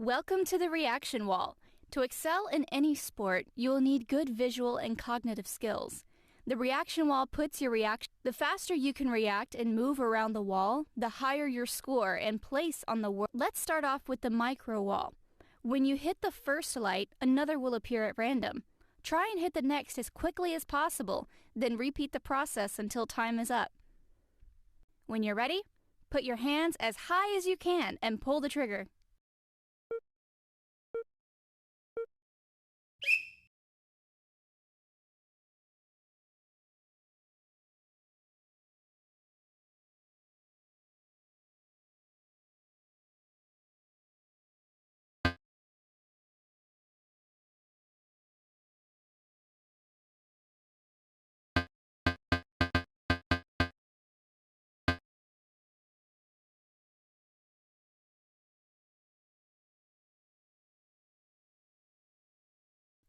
Welcome to the reaction wall. To excel in any sport, you will need good visual and cognitive skills. The reaction wall puts your reaction. The faster you can react and move around the wall, the higher your score and place on the wall. Let's start off with the micro wall. When you hit the first light, another will appear at random. Try and hit the next as quickly as possible, then repeat the process until time is up. When you're ready, put your hands as high as you can and pull the trigger.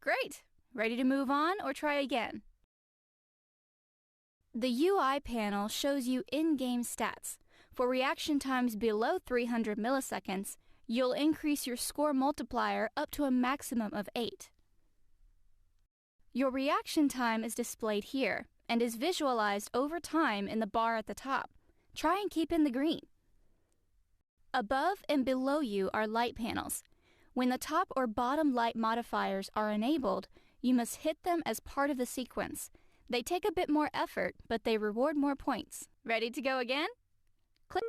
Great! Ready to move on or try again? The UI panel shows you in-game stats. For reaction times below 300 milliseconds, you'll increase your score multiplier up to a maximum of 8. Your reaction time is displayed here and is visualized over time in the bar at the top. Try and keep in the green. Above and below you are light panels. When the top or bottom light modifiers are enabled, you must hit them as part of the sequence. They take a bit more effort, but they reward more points. Ready to go again? Click.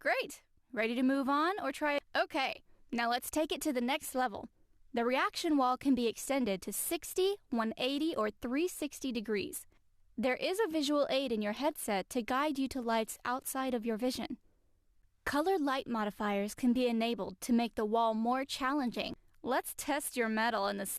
Great! Ready to move on or try? Okay, now let's take it to the next level. The reaction wall can be extended to 60, 180, or 360 degrees. There is a visual aid in your headset to guide you to lights outside of your vision. Colored light modifiers can be enabled to make the wall more challenging. Let's test your mettle in this.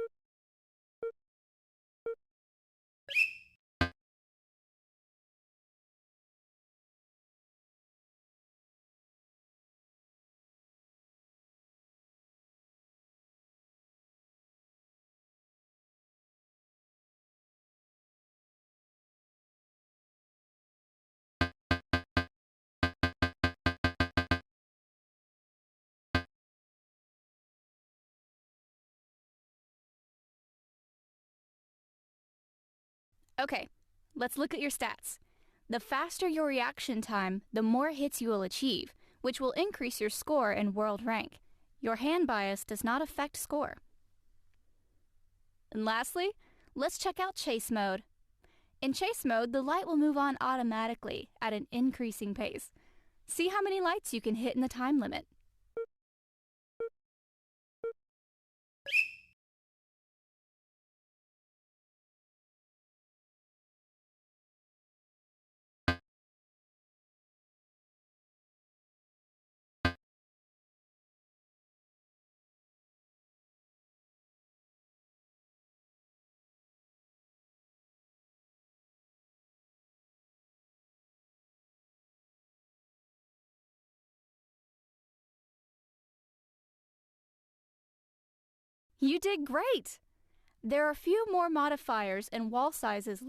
Okay, let's look at your stats. The faster your reaction time, the more hits you will achieve, which will increase your score and world rank. Your hand bias does not affect score. And lastly, let's check out chase mode. In chase mode, the light will move on automatically at an increasing pace. See how many lights you can hit in the time limit. You did great! There are a few more modifiers and wall sizes.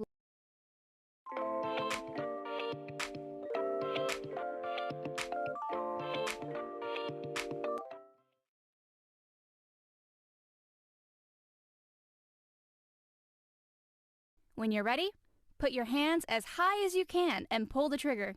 When you're ready, put your hands as high as you can and pull the trigger.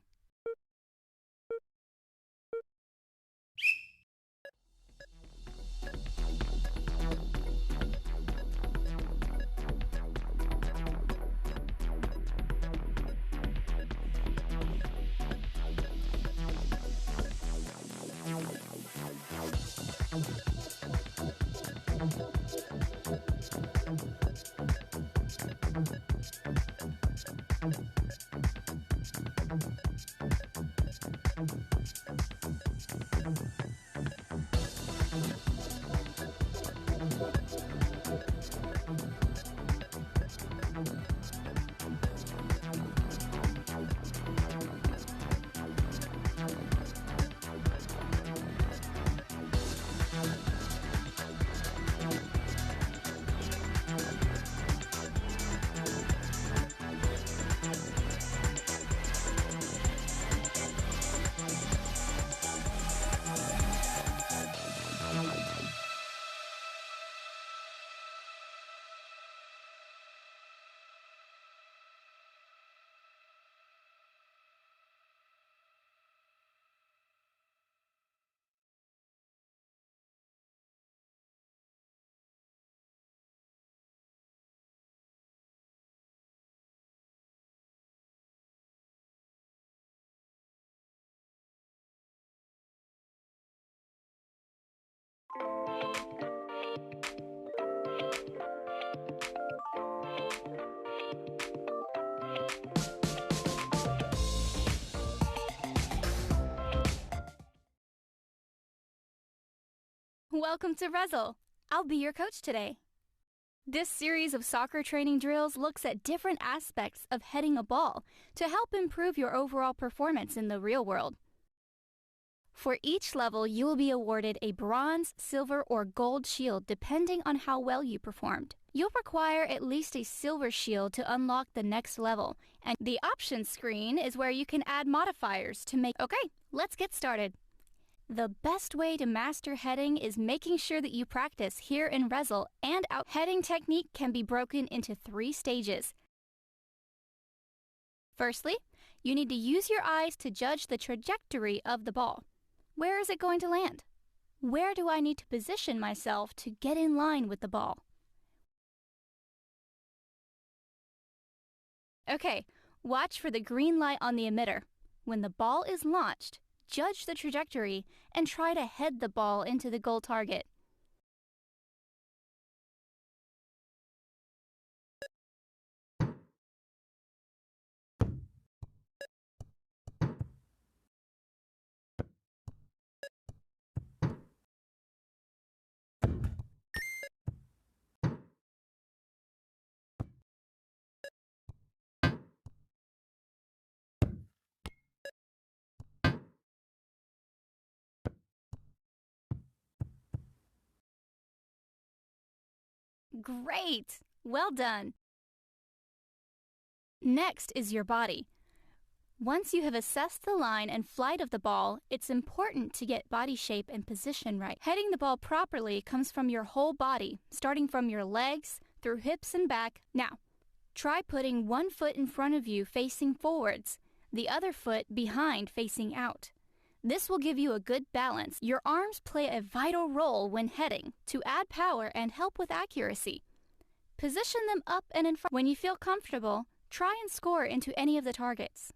Welcome to Rezzil. I'll be your coach today. This series of soccer training drills looks at different aspects of heading a ball to help improve your overall performance in the real world. For each level, you will be awarded a bronze, silver, or gold shield depending on how well you performed. You'll require at least a silver shield to unlock the next level, and the options screen is where you can add modifiers to make. Okay, let's get started. The best way to master heading is making sure that you practice here in Rezzil and out. Heading technique can be broken into 3 stages. Firstly, you need to use your eyes to judge the trajectory of the ball. Where is it going to land? Where do I need to position myself to get in line with the ball? Okay, watch for the green light on the emitter. When the ball is launched, judge the trajectory and try to head the ball into the goal target. Great! Well done! Next is your body. Once you have assessed the line and flight of the ball, it's important to get body shape and position right. Heading the ball properly comes from your whole body, starting from your legs, through hips and back. Now, try putting one foot in front of you facing forwards, the other foot behind facing out. This will give you a good balance. Your arms play a vital role when heading to add power and help with accuracy. Position them up and in front. When you feel comfortable, try and score into any of the targets.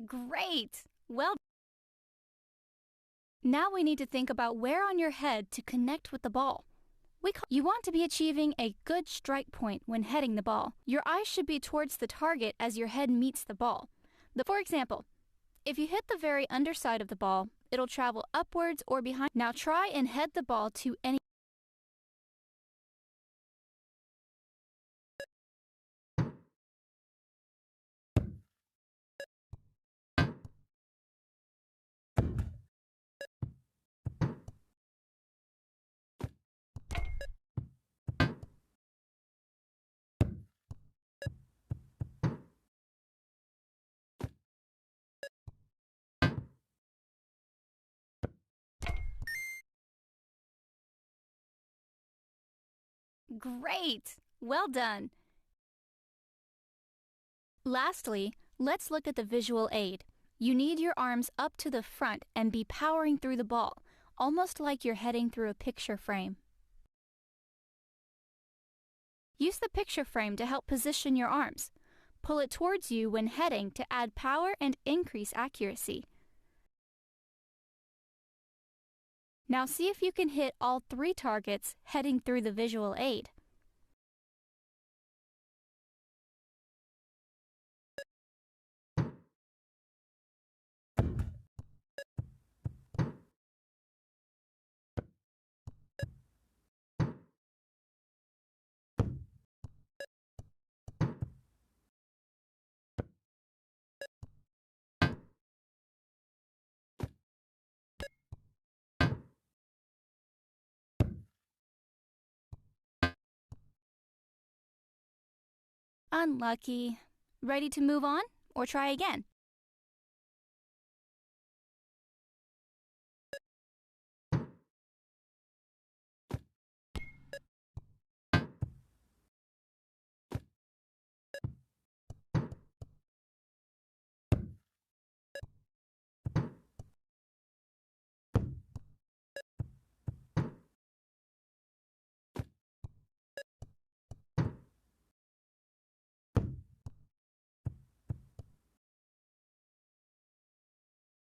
Great! Well, Now we need to think about where on your head to connect with the ball. You want to be achieving a good strike point when heading the ball. Your eyes should be towards the target as your head meets the ball. For example, if you hit the very underside of the ball, it'll travel upwards or behind. Now try and head the ball to any. Great! Well done! Lastly, let's look at the visual aid. You need your arms up to the front and be powering through the ball, almost like you're heading through a picture frame. Use the picture frame to help position your arms. Pull it towards you when heading to add power and increase accuracy. Now see if you can hit all 3 targets heading through the visual aid. Unlucky. Ready to move on or try again?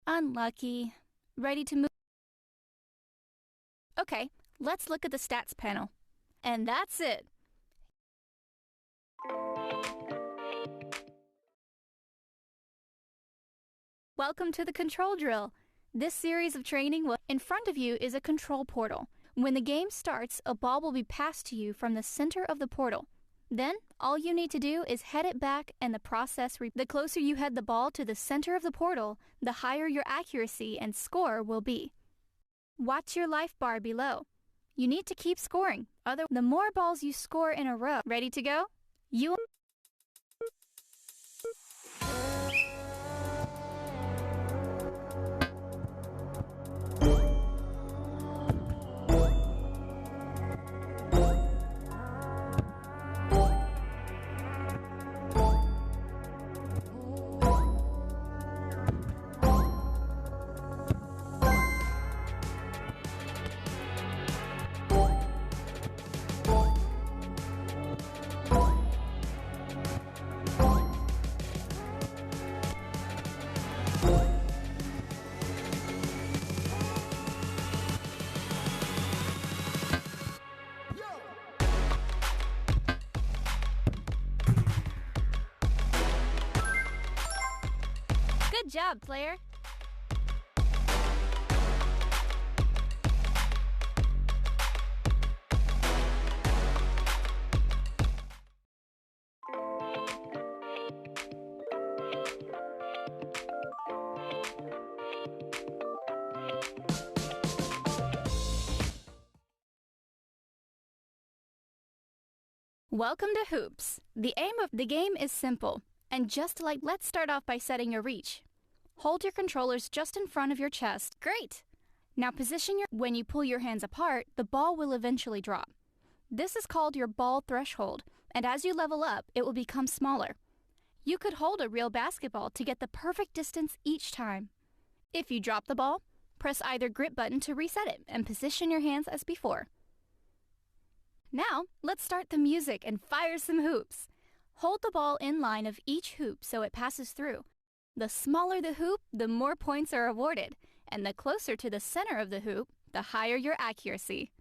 Unlucky. Ready to move? Okay, let's look at the stats panel. And that's it. Welcome to the control drill. This series of training in front of you is a control portal. When the game starts, a ball will be passed to you from the center of the portal. Then, all you need to do is head it back and the process The closer you head the ball to the center of the portal, the higher your accuracy and score will be. Watch your life bar below. You need to keep scoring. The more balls you score in a row. Ready to go? Good job, player. Welcome to Hoops. The aim of the game is simple, and let's start off by setting your reach. Hold your controllers just in front of your chest. Great! Now when you pull your hands apart, the ball will eventually drop. This is called your ball threshold, and as you level up, it will become smaller. You could hold a real basketball to get the perfect distance each time. If you drop the ball, press either grip button to reset it and position your hands as before. Now, let's start the music and fire some hoops. Hold the ball in line of each hoop so it passes through. The smaller the hoop, the more points are awarded, and the closer to the center of the hoop, the higher your accuracy.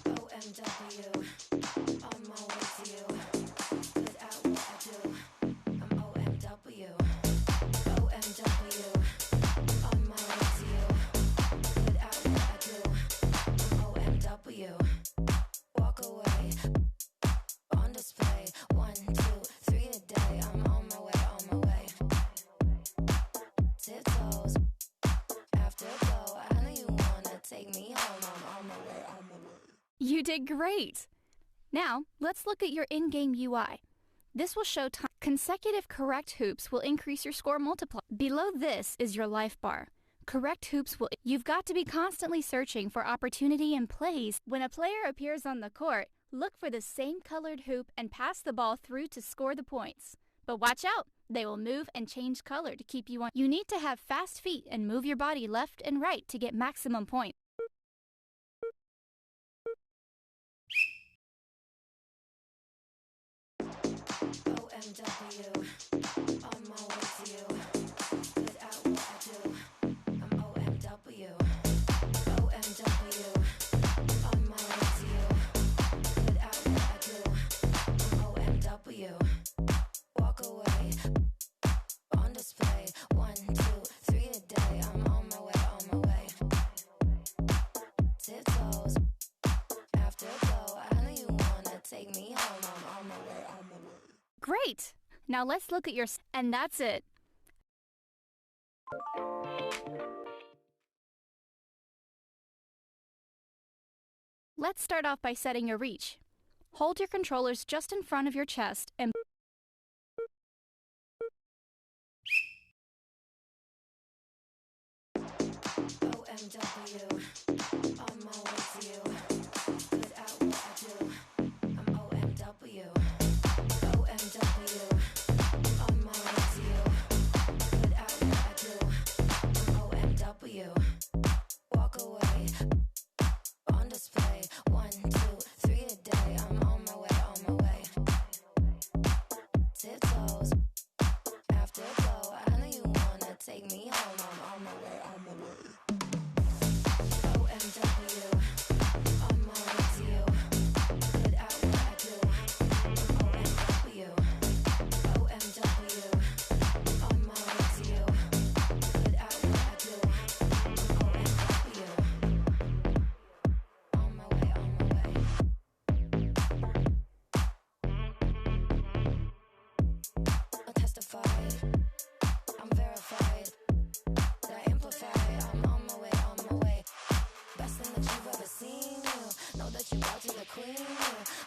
OMW, on my way to you. Good at what I do. I'm OMW. OMW, on my way to you. Good at what I do. I'm OMW. Walk away, on display. 1, 2, 3 a day. I'm on my way, on my way. Tiptoes, afterglow. I know you wanna take me home. I'm on my way, on my way. You did great! Now, let's look at your in-game UI. This will show time. Consecutive correct hoops will increase your score multiplier. Below this is your life bar. Correct hoops will... You've got to be constantly searching for opportunity and plays. When a player appears on the court, look for the same colored hoop and pass the ball through to score the points. But watch out! They will move and change color to keep you on. You need to have fast feet and move your body left and right to get maximum points. OMW, on my way to you. Good at what I do. I'm OMW. OMW, on my way to you. Good at what I do. I'm OMW. Walk away, on display. 1, 2, 3 a day. I'm on my way, on my way. Tiptoes, afterglow. I know you wanna take me home. I'm on my way, on my way. Great! Now let's look at your... And that's it. Let's start off by setting your reach. Hold your controllers just in front of your chest and... OMW, on my way to you. Good at what I do. I'm OMW. OMW, on my way to you. Good at what I do. I'm OMW. Walk away, on display. 1, 2, 3 a day. I'm on my way, on my way. Tiptoes, afterglow. I know you wanna take me home. I'm on my way, on my way. OMW, on my way to you. Good at what I do. OMW. OMW, on my way to you. Good at what I do. OMW. On my way, on my way. I testified, I'm verified, that I amplified. I'm on my way, on my way. Best thing that you've ever seen. You know that you bow to the queen.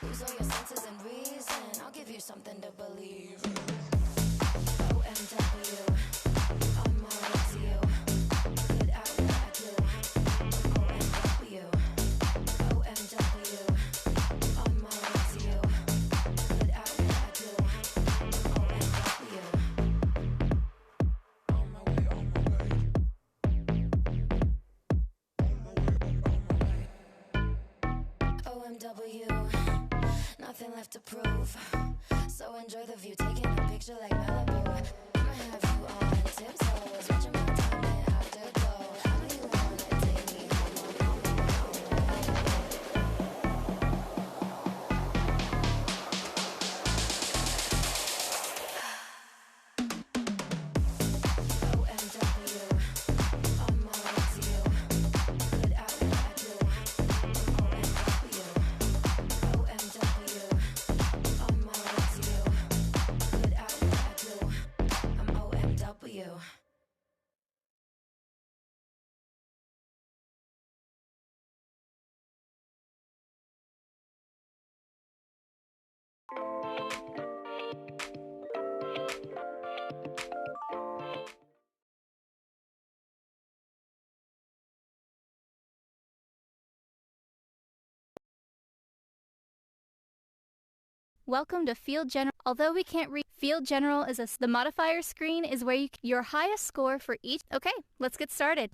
You lose all your senses and reason. I'll give you something to believe. OMW, on my way to you. Good at what I do. OMW. OMW, on my way to you. Good at what I do. OMW. On my way, on my way. OMW, nothing left to prove. So enjoy the view, taking a picture like Malibu. I'ma have you on tiptoes, watching my time and afterglow. I know you wanna take me home. I'm on my way, on my way. OMW, on my way to you. Good at what I do. OMW. OMW, on my way to you. Good at what I do. I'm OMW. Welcome to Field General. Although we can't read Field General is the modifier screen is where your highest score for each. Okay, let's get started.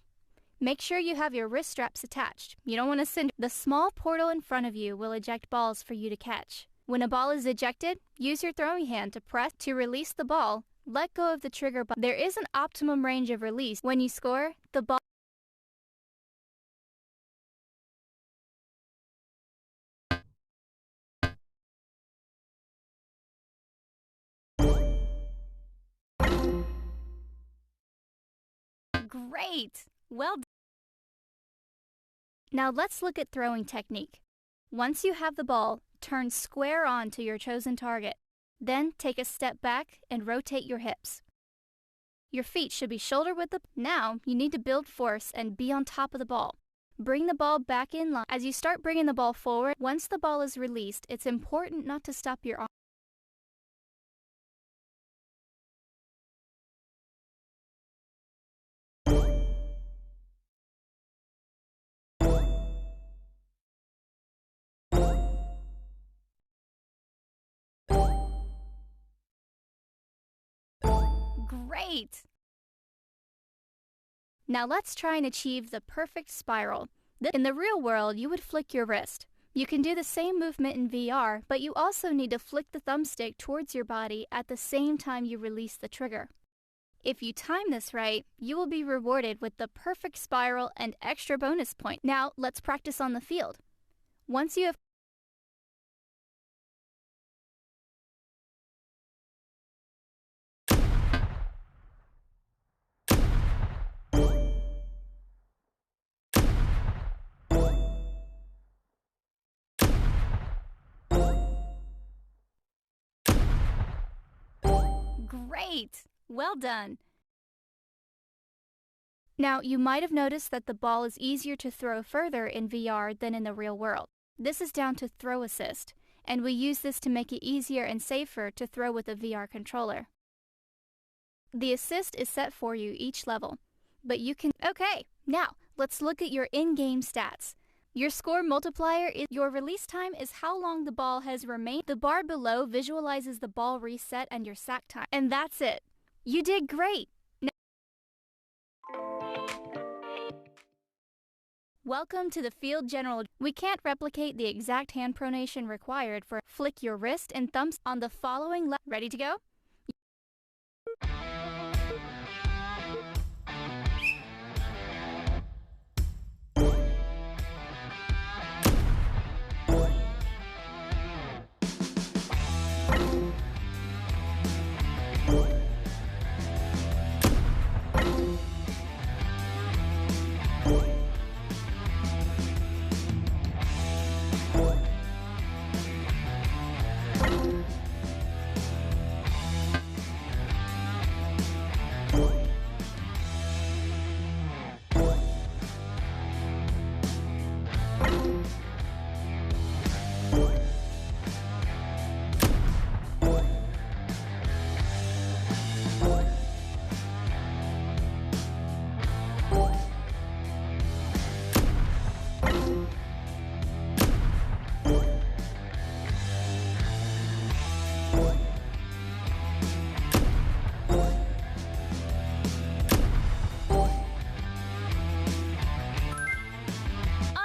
Make sure you have your wrist straps attached. You don't want to send. The small portal in front of you will eject balls for you to catch. When a ball is ejected, use your throwing hand to press to release the ball. Let go of the trigger button. There is an optimum range of release. When you score, the ball. Great! Well done. Now let's look at throwing technique. Once you have the ball, turn square on to your chosen target. Then take a step back and rotate your hips. Your feet should be shoulder width. Now you need to build force and be on top of the ball. Bring the ball back in line. As you start bringing the ball forward, once the ball is released, it's important not to stop your arm. Great! Now let's try and achieve the perfect spiral. In the real world, you would flick your wrist. You can do the same movement in VR, but you also need to flick the thumbstick towards your body at the same time you release the trigger. If you time this right, you will be rewarded with the perfect spiral and extra bonus point. Now let's practice on the field. Once you have Great! Well done! Now, you might have noticed that the ball is easier to throw further in VR than in the real world. This is down to throw assist, and we use this to make it easier and safer to throw with a VR controller. The assist is set for you each level, but you can... Okay, now let's look at your in-game stats. Your score multiplier is your release time is how long the ball has remained. The bar below visualizes the ball reset and your sack time. And that's it. You did great. Welcome to the field general. We can't replicate the exact hand pronation required for flick your wrist and thumbs on the following Ready to go?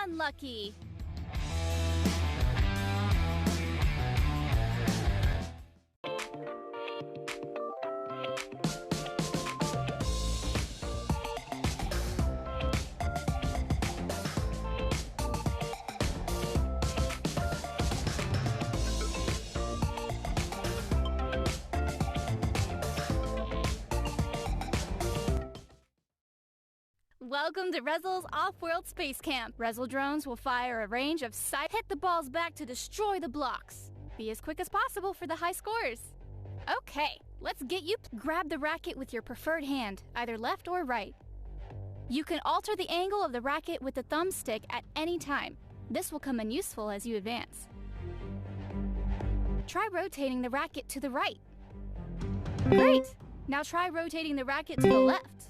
Unlucky. Welcome to Rezzil's Off-World Space Camp. Rezzil drones will fire a range of sight. Hit the balls back to destroy the blocks. Be as quick as possible for the high scores. Okay, let's get you. Grab the racket with your preferred hand, either left or right. You can alter the angle of the racket with the thumbstick at any time. This will come in useful as you advance. Try rotating the racket to the right. Great! Now try rotating the racket to the left.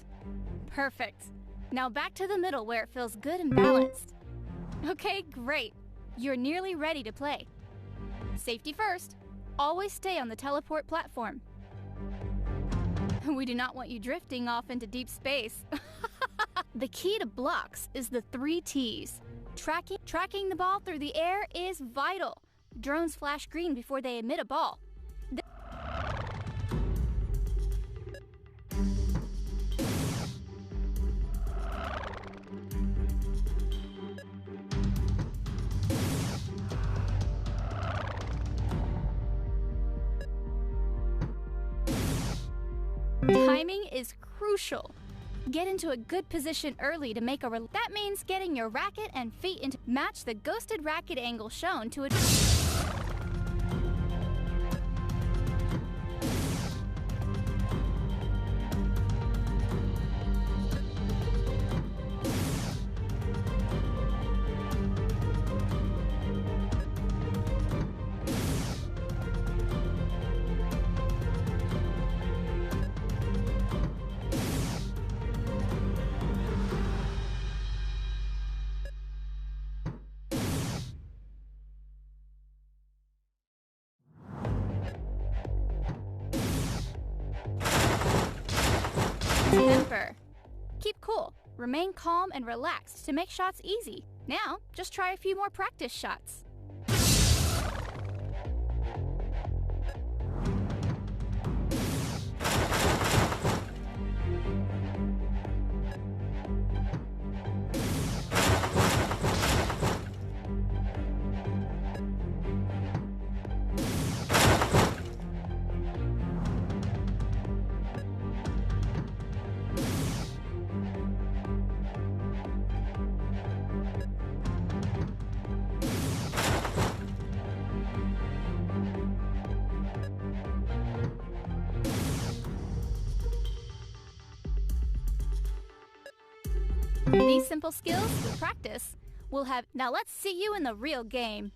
Perfect. Now back to the middle where it feels good and balanced. Okay, great. You're nearly ready to play. Safety first. Always stay on the teleport platform. We do not want you drifting off into deep space. The key to blocks is the 3 T's. Tracking the ball through the air is vital. Drones flash green before they emit a ball. Timing is crucial. Get into a good position early to make that means getting your racket and feet into match the ghosted racket angle shown to a temper. Keep cool, remain calm and relaxed to make shots easy. Now, just try a few more practice shots. These simple skills, with practice, will have. Now let's see you in the real game.